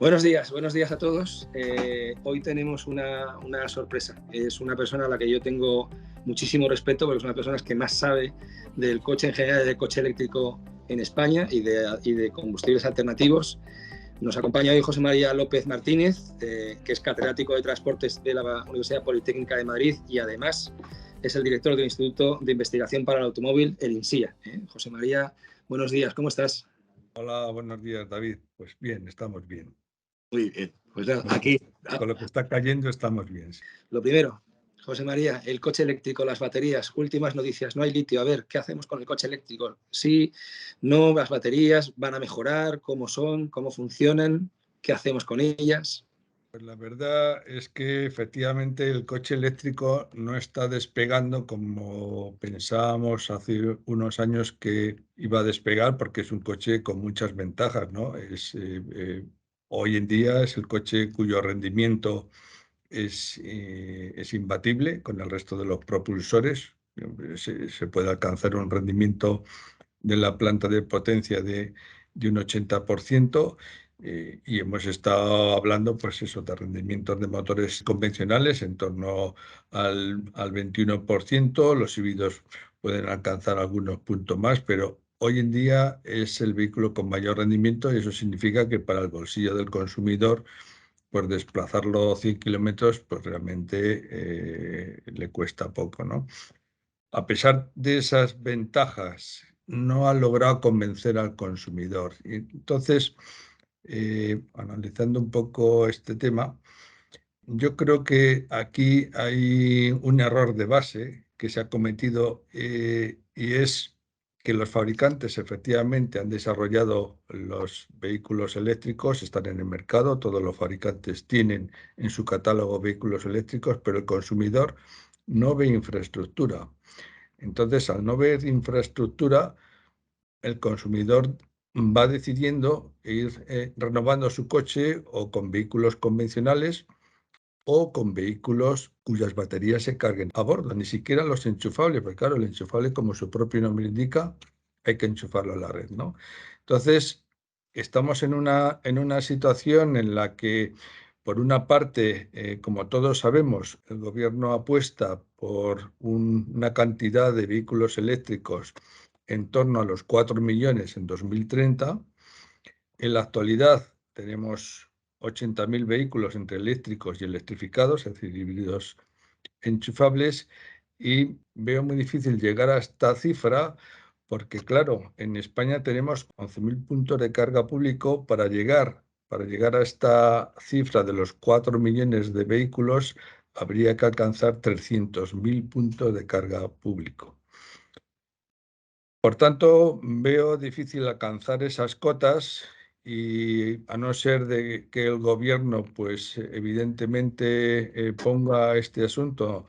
Buenos días a todos. Hoy tenemos una sorpresa. Es una persona a la que yo tengo muchísimo respeto porque es una persona que más sabe del coche en general, del coche eléctrico en España y de combustibles alternativos. Nos acompaña hoy José María López Martínez, que es catedrático de Transportes de la Universidad Politécnica de Madrid y además es el director del Instituto de Investigación para el Automóvil, el INSIA. José María, buenos días, ¿cómo estás? Hola, buenos días, David. Pues bien, estamos bien. Muy bien. Pues nada, aquí... Con lo que está cayendo estamos bien. Sí. Lo primero, José María, el coche eléctrico, las baterías, últimas noticias, no hay litio. A ver, ¿qué hacemos con el coche eléctrico? Sí, no, las baterías van a mejorar, cómo son, cómo funcionan, qué hacemos con ellas. Pues la verdad es que efectivamente el coche eléctrico no está despegando como pensábamos hace unos años que iba a despegar, porque es un coche con muchas ventajas, ¿no? Hoy en día es el coche cuyo rendimiento es imbatible con el resto de los propulsores. Se puede alcanzar un rendimiento de la planta de potencia de un 80%, y hemos estado hablando pues eso, de rendimientos de motores convencionales en torno al 21%. Los híbridos pueden alcanzar algunos puntos más, pero hoy en día es el vehículo con mayor rendimiento y eso significa que para el bolsillo del consumidor pues desplazarlo 100 kilómetros pues realmente le cuesta poco, ¿no? A pesar de esas ventajas, no ha logrado convencer al consumidor. Y entonces, analizando un poco este tema, yo creo que aquí hay un error de base que se ha cometido, y es que los fabricantes efectivamente han desarrollado los vehículos eléctricos, están en el mercado, todos los fabricantes tienen en su catálogo vehículos eléctricos, pero el consumidor no ve infraestructura. Entonces, al no ver infraestructura, el consumidor va decidiendo ir renovando su coche o con vehículos convencionales o con vehículos cuyas baterías se carguen a bordo, ni siquiera los enchufables, porque claro, el enchufable, como su propio nombre indica, hay que enchufarlo a la red, ¿no? Entonces, estamos en una situación en la que, por una parte, como todos sabemos, el gobierno apuesta por una cantidad de vehículos eléctricos en torno a los 4 millones en 2030. En la actualidad tenemos 80.000 vehículos entre eléctricos y electrificados, es decir, híbridos enchufables, y veo muy difícil llegar a esta cifra porque, claro, en España tenemos 11.000 puntos de carga público. Para llegar a esta cifra de los 4 millones de vehículos, habría que alcanzar 300.000 puntos de carga público. Por tanto, veo difícil alcanzar esas cotas y, a no ser de que el gobierno, pues evidentemente ponga este asunto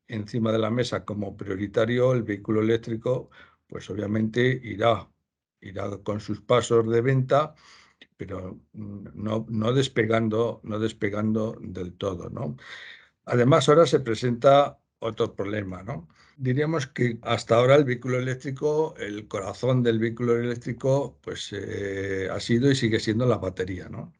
encima de la mesa como prioritario, el vehículo eléctrico, pues obviamente irá con sus pasos de venta, pero no despegando del todo, ¿no? Además, ahora se presenta otro problema, ¿no? Diríamos que hasta ahora el vehículo eléctrico, el corazón del vehículo eléctrico, pues ha sido y sigue siendo la batería, ¿no?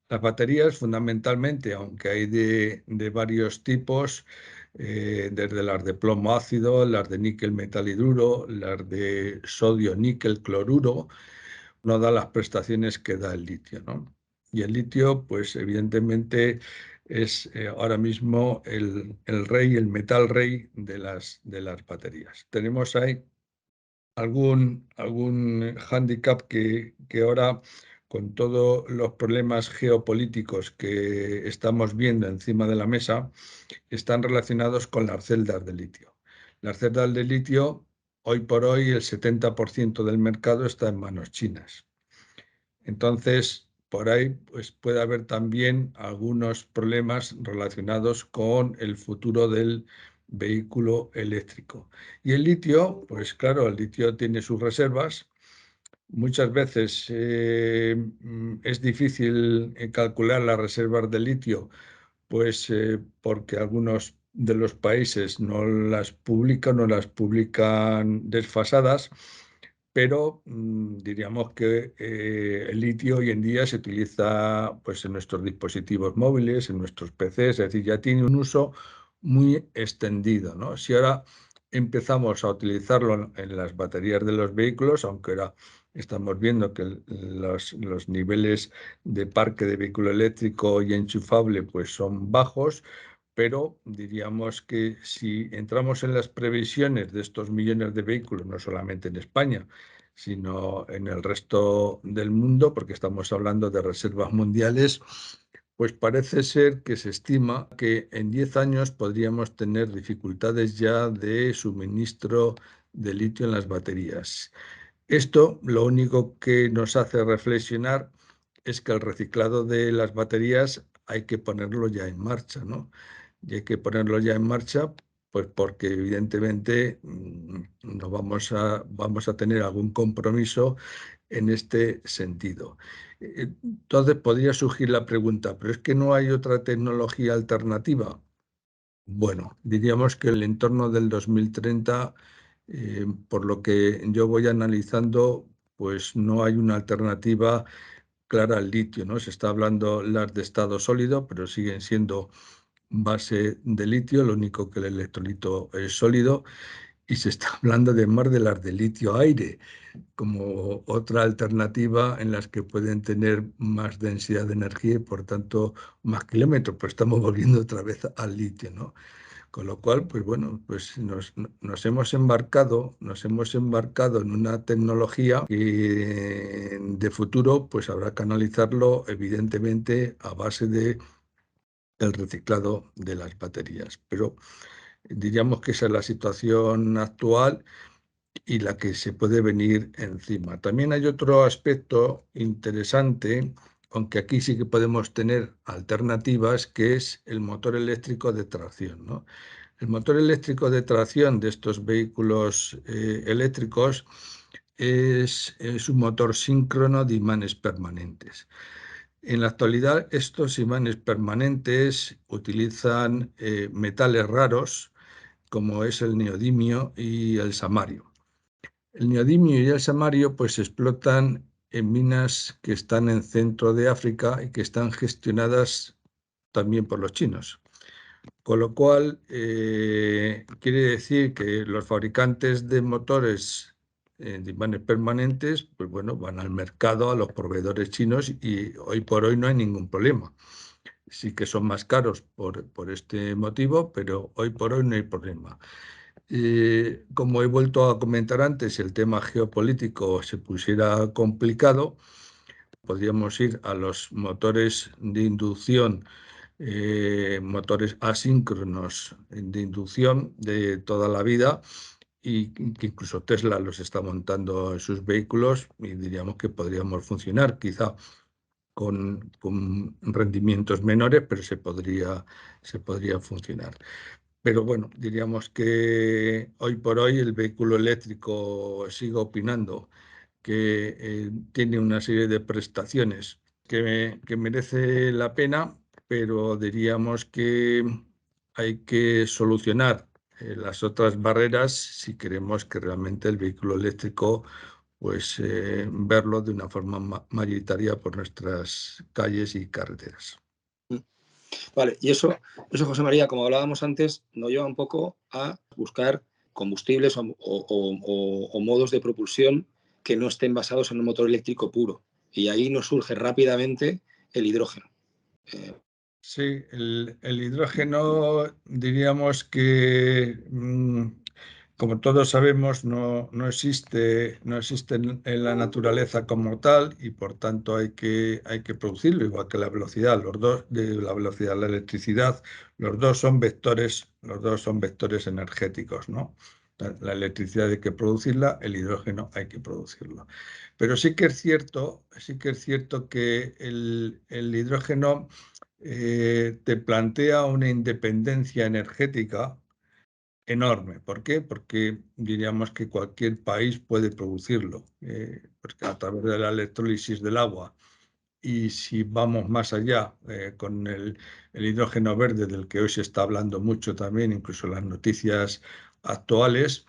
Las baterías, fundamentalmente, aunque hay de varios tipos, desde las de plomo ácido, las de níquel metal hidruro, las de sodio níquel cloruro, no da las prestaciones que da el litio, ¿no? Y el litio, pues evidentemente es ahora mismo el rey, el metal rey de las baterías. Tenemos ahí algún hándicap que ahora, con todos los problemas geopolíticos que estamos viendo encima de la mesa, están relacionados con las celdas de litio. Las celdas de litio, hoy por hoy, el 70% del mercado está en manos chinas. Entonces, por ahí pues, puede haber también algunos problemas relacionados con el futuro del vehículo eléctrico. Y el litio, pues claro, el litio tiene sus reservas. Muchas veces es difícil calcular las reservas de litio, pues porque algunos de los países no las publican desfasadas, pero diríamos que el litio hoy en día se utiliza pues, en nuestros dispositivos móviles, en nuestros PCs, es decir, ya tiene un uso muy extendido, ¿no? Si ahora empezamos a utilizarlo en las baterías de los vehículos, aunque ahora estamos viendo que los niveles de parque de vehículo eléctrico y enchufable pues, son bajos, pero diríamos que si entramos en las previsiones de estos millones de vehículos, no solamente en España, sino en el resto del mundo, porque estamos hablando de reservas mundiales, pues parece ser que se estima que en 10 años podríamos tener dificultades ya de suministro de litio en las baterías. Esto lo único que nos hace reflexionar es que el reciclado de las baterías hay que ponerlo ya en marcha, ¿no? Y hay que ponerlo ya en marcha, pues porque evidentemente no vamos a tener algún compromiso en este sentido. Entonces podría surgir la pregunta, ¿pero es que no hay otra tecnología alternativa? Bueno, diríamos que el entorno del 2030, por lo que yo voy analizando, pues no hay una alternativa clara al litio, ¿no? Se está hablando las de estado sólido, pero siguen siendo base de litio, lo único que el electrolito es sólido, y se está hablando de más de las de litio-aire, como otra alternativa en las que pueden tener más densidad de energía y por tanto más kilómetros, pues estamos volviendo otra vez al litio, ¿no? Con lo cual, pues bueno, pues nos hemos embarcado en una tecnología que de futuro pues habrá que analizarlo evidentemente a base de el reciclado de las baterías. Pero diríamos que esa es la situación actual y la que se puede venir encima. También hay otro aspecto interesante, aunque aquí sí que podemos tener alternativas, que es el motor eléctrico de tracción, ¿no? El motor eléctrico de tracción de estos vehículos eléctricos es un motor síncrono de imanes permanentes. En la actualidad, estos imanes permanentes utilizan metales raros, como es el neodimio y el samario. El neodimio y el samario pues, se explotan en minas que están en centro de África y que están gestionadas también por los chinos. Con lo cual, quiere decir que los fabricantes de motores de imanes permanentes, pues bueno, van al mercado, a los proveedores chinos y hoy por hoy no hay ningún problema. Sí que son más caros por este motivo, pero hoy por hoy no hay problema. Como he vuelto a comentar antes, si el tema geopolítico se pusiera complicado, podríamos ir a los motores de inducción, motores asíncronos de inducción de toda la vida y que incluso Tesla los está montando en sus vehículos y diríamos que podríamos funcionar quizá con rendimientos menores, pero se podría funcionar. Pero bueno, diríamos que hoy por hoy el vehículo eléctrico sigo opinando que tiene una serie de prestaciones que merece la pena, pero diríamos que hay que solucionar las otras barreras si queremos que realmente el vehículo eléctrico pues verlo de una forma mayoritaria por nuestras calles y carreteras. Vale, y eso, José María, como hablábamos antes, nos lleva un poco a buscar combustibles o modos de propulsión que no estén basados en un motor eléctrico puro. Y ahí nos surge rápidamente el hidrógeno. Sí, el hidrógeno diríamos que, como todos sabemos, no existe, no existe en la naturaleza como tal y por tanto hay que producirlo, igual que la velocidad, los dos, de la velocidad de la electricidad, los dos son vectores energéticos, ¿no? La electricidad hay que producirla, el hidrógeno hay que producirlo. Pero sí que es cierto que el hidrógeno te plantea una independencia energética enorme. ¿Por qué? Porque diríamos que cualquier país puede producirlo, porque a través de la electrólisis del agua. Y si vamos más allá con el hidrógeno verde, del que hoy se está hablando mucho también, incluso en las noticias actuales,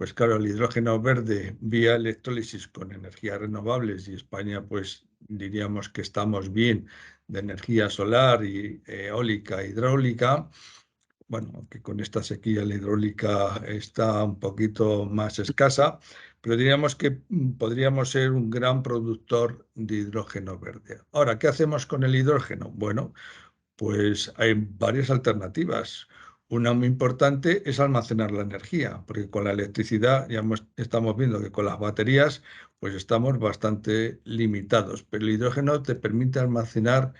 Pues claro, el hidrógeno verde vía electrólisis con energías renovables, y España pues diríamos que estamos bien de energía solar y eólica, hidráulica. Bueno, aunque con esta sequía la hidráulica está un poquito más escasa, pero diríamos que podríamos ser un gran productor de hidrógeno verde. Ahora, ¿qué hacemos con el hidrógeno? Bueno, pues hay varias alternativas. Una muy importante es almacenar la energía, porque con la electricidad estamos viendo que con las baterías pues estamos bastante limitados, pero el hidrógeno te permite almacenar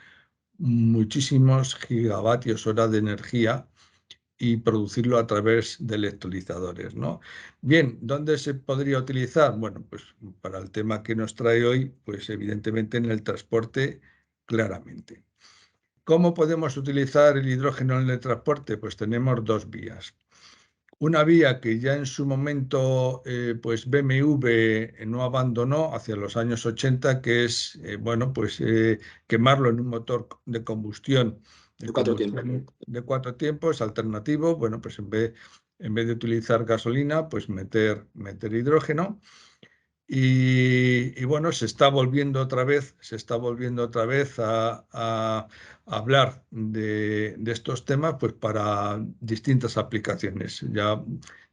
muchísimos gigavatios hora de energía y producirlo a través de electrolizadores, ¿no? Bien, ¿dónde se podría utilizar? Bueno, pues para el tema que nos trae hoy, pues evidentemente en el transporte, claramente. ¿Cómo podemos utilizar el hidrógeno en el transporte? Pues tenemos dos vías. Una vía que ya en su momento pues BMW no abandonó hacia los años 80, que es bueno, pues, quemarlo en un motor de combustión, de cuatro tiempos alternativo. Bueno, pues en vez de utilizar gasolina, pues meter hidrógeno. Y bueno, se está volviendo otra vez a hablar de estos temas pues para distintas aplicaciones. Ya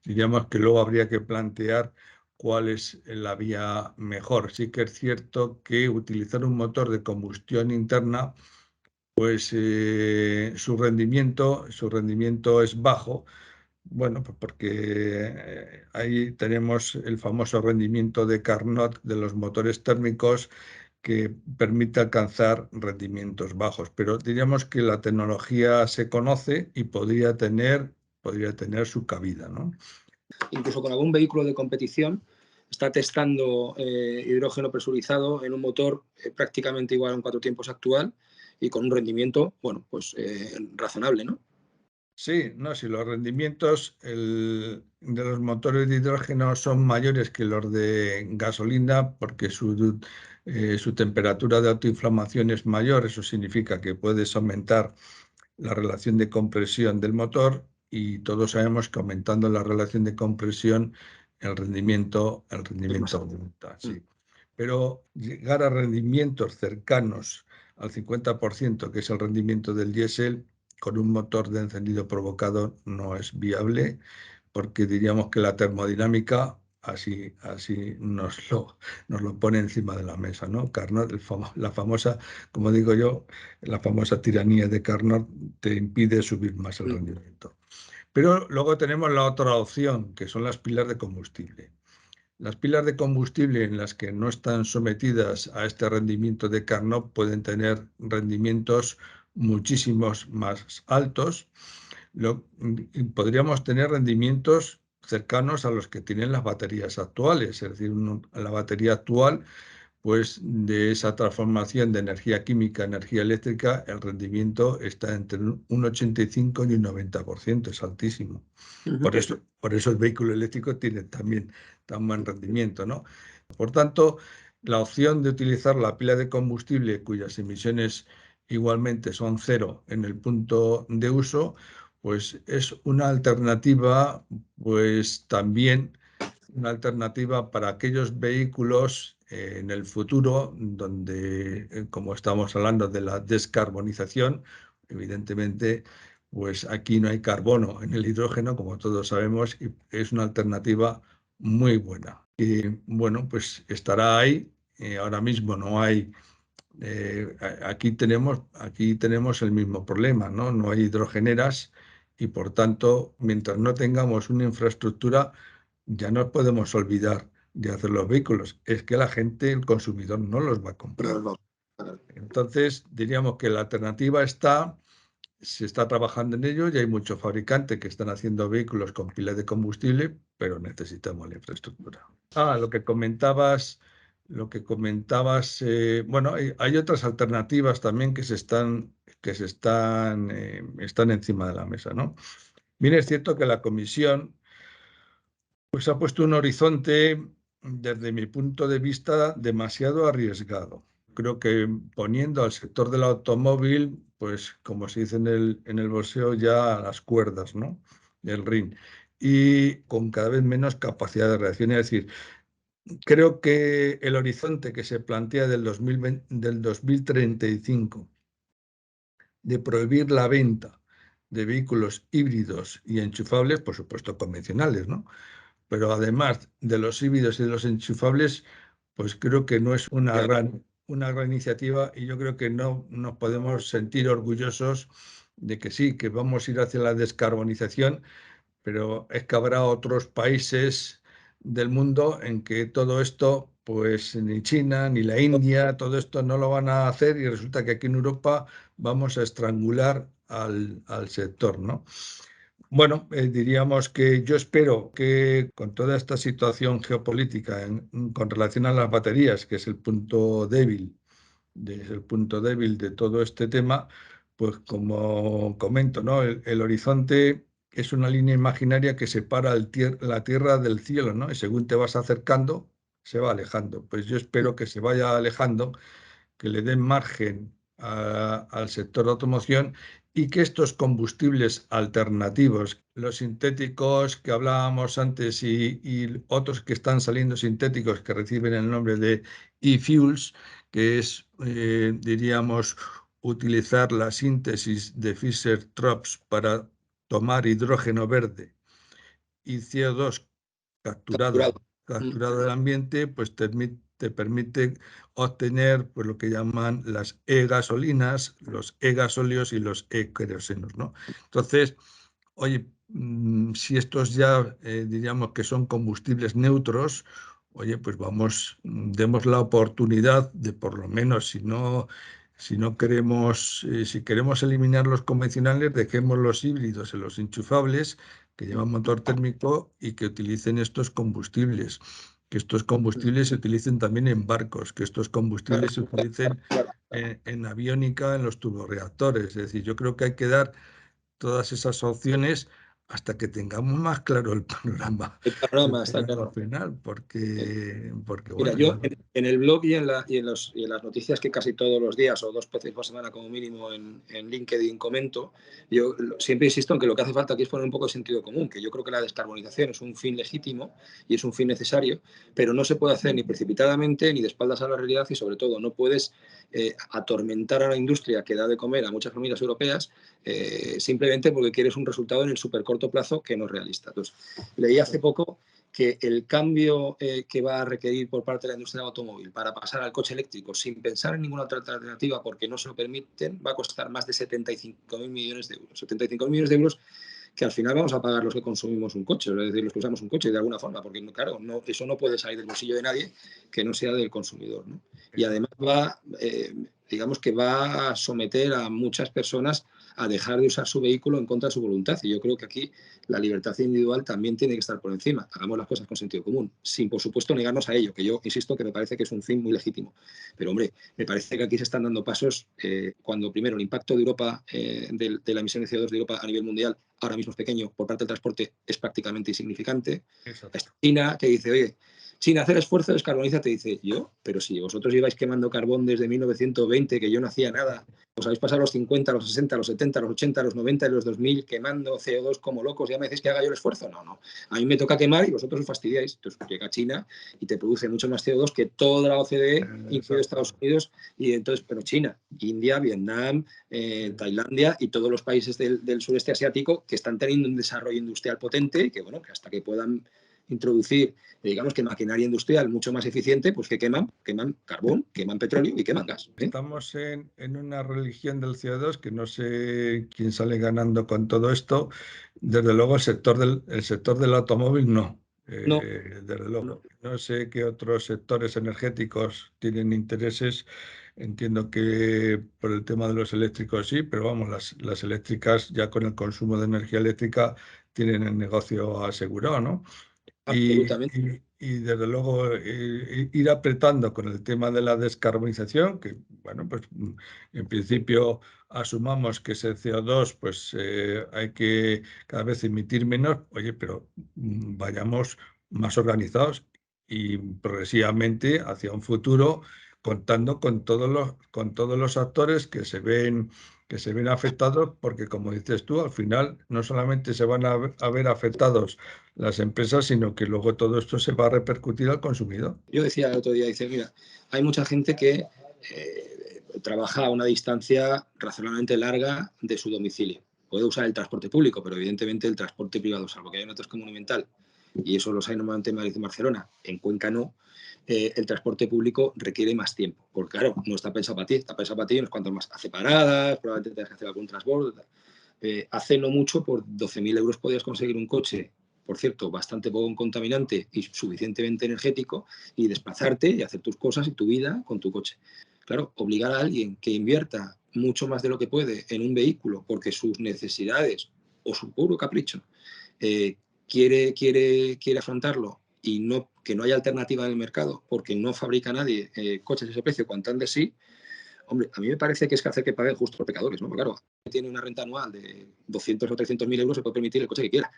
diríamos que luego habría que plantear cuál es la vía mejor. Sí que es cierto que utilizar un motor de combustión interna, pues su rendimiento es bajo. Bueno, pues porque ahí tenemos el famoso rendimiento de Carnot de los motores térmicos que permite alcanzar rendimientos bajos. Pero diríamos que la tecnología se conoce y podría tener su cabida, ¿no? Incluso con algún vehículo de competición está testando hidrógeno presurizado en un motor prácticamente igual a un cuatro tiempos actual y con un rendimiento, bueno, pues razonable, ¿no? Sí, no, si los rendimientos de los motores de hidrógeno son mayores que los de gasolina porque su temperatura de autoinflamación es mayor, eso significa que puedes aumentar la relación de compresión del motor, y todos sabemos que aumentando la relación de compresión el rendimiento aumenta, sí. Pero llegar a rendimientos cercanos al 50%, que es el rendimiento del diésel, con un motor de encendido provocado no es viable, porque diríamos que la termodinámica así nos lo pone encima de la mesa, ¿no? Carnot, la famosa, como digo yo, la famosa tiranía de Carnot te impide subir más el rendimiento. Pero luego tenemos la otra opción, que son las pilas de combustible. Las pilas de combustible en las que no están sometidas a este rendimiento de Carnot pueden tener rendimientos muchísimos más altos. Podríamos tener rendimientos cercanos a los que tienen las baterías actuales, es decir, la batería actual, pues de esa transformación de energía química a energía eléctrica, el rendimiento está entre un 85 y un 90%, es altísimo. Por eso el vehículo eléctrico tiene también tan buen rendimiento, ¿no? Por tanto, la opción de utilizar la pila de combustible cuyas emisiones igualmente son cero en el punto de uso, pues es una alternativa, pues también una alternativa para aquellos vehículos en el futuro donde, como estamos hablando de la descarbonización, evidentemente, pues aquí no hay carbono en el hidrógeno, como todos sabemos, y es una alternativa muy buena. Y bueno, pues estará ahí. Ahora mismo no hay. Aquí tenemos el mismo problema, ¿no? No hay hidrogeneras y por tanto, mientras no tengamos una infraestructura, ya no podemos olvidar de hacer los vehículos. Es que la gente, el consumidor, no los va a comprar. Entonces, diríamos que la alternativa se está trabajando en ello y hay muchos fabricantes que están haciendo vehículos con pilas de combustible, pero necesitamos la infraestructura. Lo que comentabas, bueno, hay otras alternativas también están encima de la mesa, ¿no? Bien, es cierto que la Comisión pues ha puesto un horizonte, desde mi punto de vista, demasiado arriesgado. Creo que poniendo al sector del automóvil, pues como se dice en el boxeo, ya a las cuerdas, ¿no? Del ring. y con cada vez menos capacidad de reacción. Es decir, creo que el horizonte que se plantea del 2035 de prohibir la venta de vehículos híbridos y enchufables, por supuesto convencionales, ¿no? Pero además de los híbridos y de los enchufables, pues creo que no es una gran iniciativa, y yo creo que no nos podemos sentir orgullosos de que sí, que vamos a ir hacia la descarbonización, pero es que habrá otros países del mundo en que todo esto, pues ni China ni la India, todo esto no lo van a hacer, y resulta que aquí en Europa vamos a estrangular al sector, ¿no? Bueno, diríamos que yo espero que con toda esta situación geopolítica con relación a las baterías, que es el punto débil, de todo este tema, pues como comento, ¿no? El horizonte es una línea imaginaria que separa la tierra del cielo, ¿no? Y según te vas acercando, se va alejando. Pues yo espero que se vaya alejando, que le den margen al sector de automoción, y que estos combustibles alternativos, los sintéticos que hablábamos antes y otros que están saliendo sintéticos que reciben el nombre de e-fuels, que es, diríamos, utilizar la síntesis de Fischer-Tropsch para tomar hidrógeno verde y CO2 capturado, Capturado. Mm. capturado del ambiente, pues te permite obtener, pues, lo que llaman las e-gasolinas, los e-gasóleos y los e-querosenos, ¿no? Entonces, oye, si estos ya diríamos que son combustibles neutros, oye, pues vamos, demos la oportunidad de, por lo menos, si no queremos, si queremos eliminar los convencionales, dejemos los híbridos en los enchufables que llevan motor térmico y que utilicen estos combustibles. Que estos combustibles se utilicen también en barcos, que estos Claro, combustibles se utilicen claro. en aviónica, en los turborreactores. Es decir, yo creo que hay que dar todas esas opciones hasta que tengamos más claro El el panorama está panorama claro. final, Eh, porque Mira, bueno, yo en el blog y en las noticias que casi todos los días o 2 veces por semana como mínimo en LinkedIn comento, yo siempre insisto en que lo que hace falta aquí es poner un poco de sentido común, que yo creo que la descarbonización es un fin legítimo y es un fin necesario, pero no se puede hacer ni precipitadamente ni de espaldas a la realidad, y sobre todo no puedes atormentar a la industria que da de comer a muchas familias europeas simplemente porque quieres un resultado en el súper corto plazo que no es realista. Entonces, leí hace poco que el cambio que va a requerir por parte de la industria del automóvil para pasar al coche eléctrico sin pensar en ninguna otra alternativa porque no se lo permiten va a costar más de 75.000 millones de euros. 75.000 millones de euros que al final vamos a pagar los que consumimos un coche, es decir, los que usamos un coche de alguna forma, porque claro, no, eso no puede salir del bolsillo de nadie que no sea del consumidor, ¿no? Y además va, digamos que va a someter a muchas personas a dejar de usar su vehículo en contra de su voluntad. Y yo creo que aquí la libertad individual también tiene que estar por encima. Hagamos las cosas con sentido común, sin por supuesto negarnos a ello, que yo insisto que me parece que es un fin muy legítimo. Pero hombre, me parece que aquí se están dando pasos cuando primero el impacto de Europa, de la emisión de CO2 de Europa a nivel mundial, ahora mismo es pequeño, por parte del transporte es prácticamente insignificante. exacto. China que dice, oye, sin hacer esfuerzo descarboniza, te dice, yo, pero si vosotros lleváis quemando carbón desde 1920, que yo no hacía nada, os habéis pasado los 50, los 60, los 70, los 80, los 90 y los 2000 quemando CO2 como locos, ya me decís que haga yo el esfuerzo. No, no. A mí me toca quemar y vosotros os fastidiáis. Entonces llega China y te produce mucho más CO2 que toda la OCDE, incluido Estados Exacto. Unidos, y entonces, pero China, India, Vietnam, Tailandia y todos los países del sureste asiático que están teniendo un desarrollo industrial potente y que, bueno, que hasta que puedan introducir, digamos que maquinaria industrial mucho más eficiente, pues que queman carbón, queman petróleo y queman gas. Estamos en una religión del CO2 que no sé quién sale ganando con todo esto. Desde luego el sector del automóvil no, No, desde no. luego. No sé qué otros sectores energéticos tienen intereses. Entiendo que por el tema de los eléctricos sí, pero vamos, las eléctricas ya con el consumo de energía eléctrica tienen el negocio asegurado, ¿no? Y, Absolutamente. y desde luego ir apretando con el tema de la descarbonización, que bueno, pues en principio asumamos que ese CO2 pues hay que cada vez emitir menos, oye, pero vayamos más organizados y progresivamente hacia un futuro contando con todos los actores que se ven afectados, porque como dices tú, al final no solamente se van a ver afectados las empresas, sino que luego todo esto se va a repercutir al consumidor. Yo decía el otro día, dice, mira, hay mucha gente que trabaja a una distancia razonablemente larga de su domicilio. Puede usar el transporte público, pero evidentemente el transporte privado, salvo que haya un atasco monumental, y eso los hay normalmente en Madrid y Barcelona, en Cuenca no, el transporte público requiere más tiempo, porque claro, no está pensado para ti, está pensado para ti unos cuantos más. Hace paradas, probablemente tengas que hacer algún transbordo. Hace no mucho, por 12.000 euros podías conseguir un coche, por cierto, bastante poco contaminante y suficientemente energético, y desplazarte y hacer tus cosas y tu vida con tu coche. Claro, obligar a alguien que invierta mucho más de lo que puede en un vehículo porque sus necesidades o su puro capricho quiere afrontarlo y no, que no haya alternativa en el mercado porque no fabrica nadie coches a ese precio cuanto antes sí, hombre, a mí me parece que es que hacer que paguen justo los pecadores, ¿no? Porque claro, tiene una renta anual de 200 o 300.000 euros, se puede permitir el coche que quiera,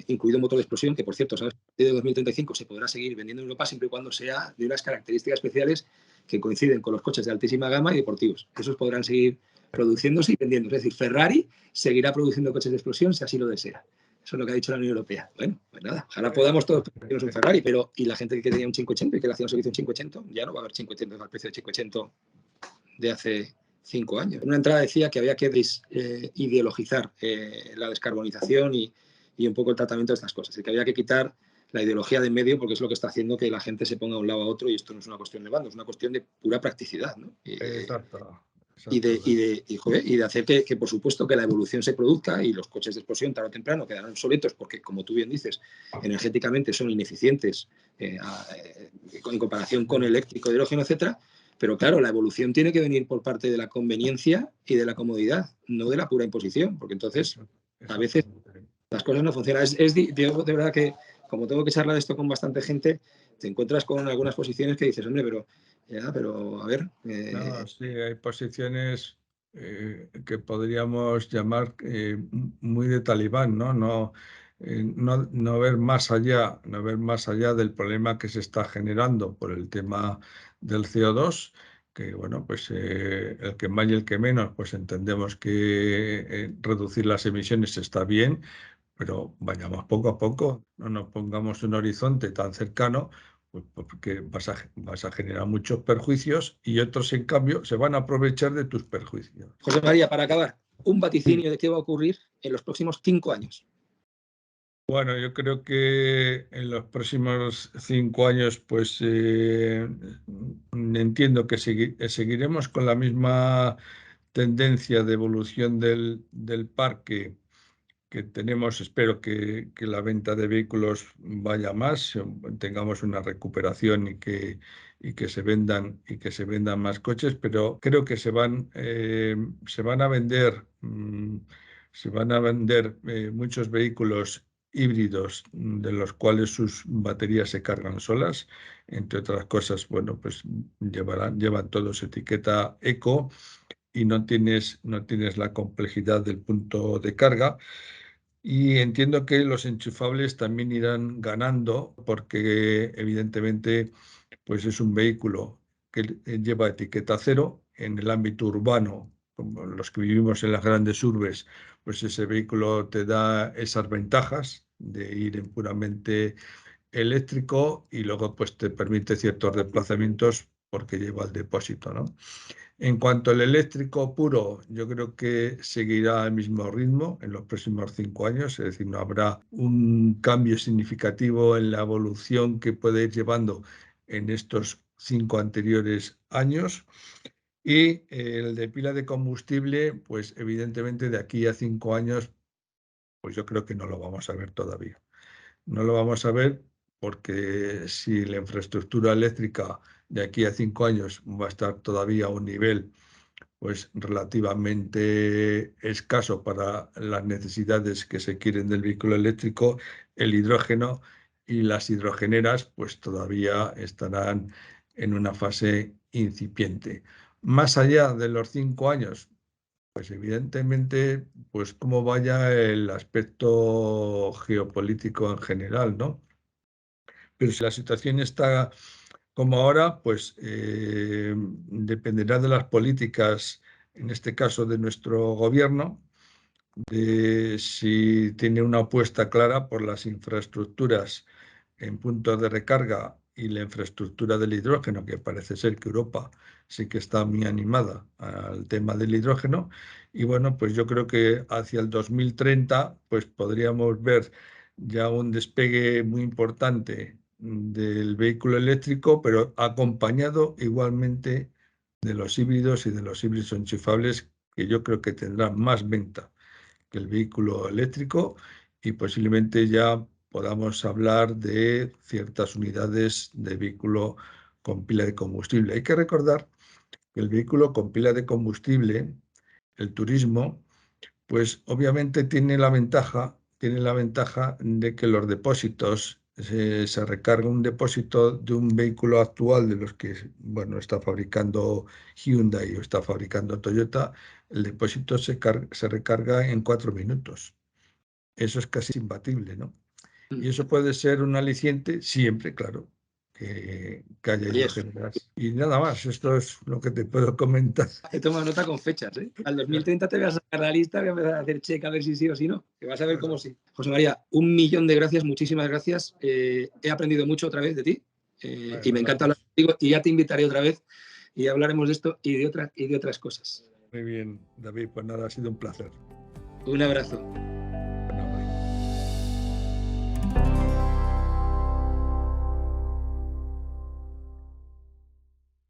incluido un motor de explosión, que por cierto, ¿sabes? De 2035 se podrá seguir vendiendo en Europa siempre y cuando sea de unas características especiales que coinciden con los coches de altísima gama y deportivos. Esos podrán seguir produciéndose y vendiendo. Es decir, Ferrari seguirá produciendo coches de explosión si así lo desea. Eso es lo que ha dicho la Unión Europea. Bueno, pues nada, ojalá podamos todos permitirnos un Ferrari, pero ¿y la gente que tenía un 580 y que le hacía un servicio un 580? Ya no va a haber 580 al precio de 580 de hace 5 años. En una entrada decía que había que ideologizar la descarbonización y un poco el tratamiento de estas cosas, y que había que quitar la ideología de en medio porque es lo que está haciendo que la gente se ponga a un lado a otro, y esto no es una cuestión de bando, es una cuestión de pura practicidad, ¿no? Exacto. Y de hacer que, por supuesto, que la evolución se produzca y los coches de explosión tarde o temprano quedarán obsoletos porque, como tú bien dices, energéticamente son ineficientes en comparación con eléctrico, hidrógeno, etcétera. Pero claro, la evolución tiene que venir por parte de la conveniencia y de la comodidad, no de la pura imposición, porque entonces a veces las cosas no funcionan. Digo, de verdad que como tengo que charlar esto con bastante gente, te encuentras con algunas posiciones que dices, hombre, pero a ver. No, sí, hay posiciones que podríamos llamar muy de talibán, ¿no? No ver más allá, no ver más allá del problema que se está generando por el tema del CO2, que bueno, pues el que más y el que menos, pues entendemos que reducir las emisiones está bien, pero vayamos poco a poco, no nos pongamos un horizonte tan cercano, pues porque vas a generar muchos perjuicios y otros, en cambio, se van a aprovechar de tus perjuicios. José María, para acabar, un Sí. vaticinio de qué va a ocurrir en los próximos 5 años. Bueno, yo creo que en los próximos 5 años, pues entiendo que seguiremos con la misma tendencia de evolución del parque que tenemos. Espero que la venta de vehículos vaya más, tengamos una recuperación y que se vendan más coches, pero creo que se van a vender, se van a vender muchos vehículos híbridos, de los cuales sus baterías se cargan solas. Entre otras cosas, bueno, pues llevan todos etiqueta eco y no tienes la complejidad del punto de carga. Y entiendo que los enchufables también irán ganando porque evidentemente pues es un vehículo que lleva etiqueta cero en el ámbito urbano, como los que vivimos en las grandes urbes, pues ese vehículo te da esas ventajas de ir en puramente eléctrico y luego pues te permite ciertos desplazamientos porque lleva el depósito, ¿no? En cuanto al eléctrico puro, yo creo que seguirá al mismo ritmo en los próximos 5 años, es decir, no habrá un cambio significativo en la evolución que puede ir llevando en estos 5 anteriores años. Y el de pila de combustible, pues evidentemente de aquí a 5 años, pues yo creo que no lo vamos a ver todavía. No lo vamos a ver porque si la infraestructura eléctrica de aquí a 5 años va a estar todavía a un nivel pues relativamente escaso para las necesidades que se quieren del vehículo eléctrico, el hidrógeno y las hidrogeneras pues todavía estarán en una fase incipiente. Más allá de los 5 años, pues evidentemente, pues cómo vaya el aspecto geopolítico en general, ¿no? Pero si la situación está como ahora, pues dependerá de las políticas, en este caso de nuestro gobierno, de si tiene una apuesta clara por las infraestructuras en puntos de recarga y la infraestructura del hidrógeno, que parece ser que Europa sí que está muy animada al tema del hidrógeno. Y bueno, pues yo creo que hacia el 2030 pues podríamos ver ya un despegue muy importante del vehículo eléctrico, pero acompañado igualmente de los híbridos y de los híbridos enchufables, que yo creo que tendrán más venta que el vehículo eléctrico, y posiblemente ya podamos hablar de ciertas unidades de vehículo con pila de combustible. Hay que recordar que el vehículo con pila de combustible, el turismo, pues obviamente tiene la ventaja de que los depósitos, se recarga un depósito de un vehículo actual de los que, bueno, está fabricando Hyundai o está fabricando Toyota, el depósito se recarga en 4 minutos. Eso es casi imbatible, ¿no? Y eso puede ser un aliciente siempre, claro, que haya Oye, eso. hidrógeno gas. Y nada más, esto es lo que te puedo comentar. He tomado nota con fechas, ¿eh? Al 2030 te voy a sacar la lista, voy a empezar a hacer check a ver si sí o si no. Que vas a ver cómo sí. José María, 1.000.000 de gracias, muchísimas gracias. He aprendido mucho otra vez de ti y me encanta hablar contigo y ya te invitaré otra vez y hablaremos de esto y de otras cosas. Muy bien, David, pues nada, ha sido un placer. Un abrazo.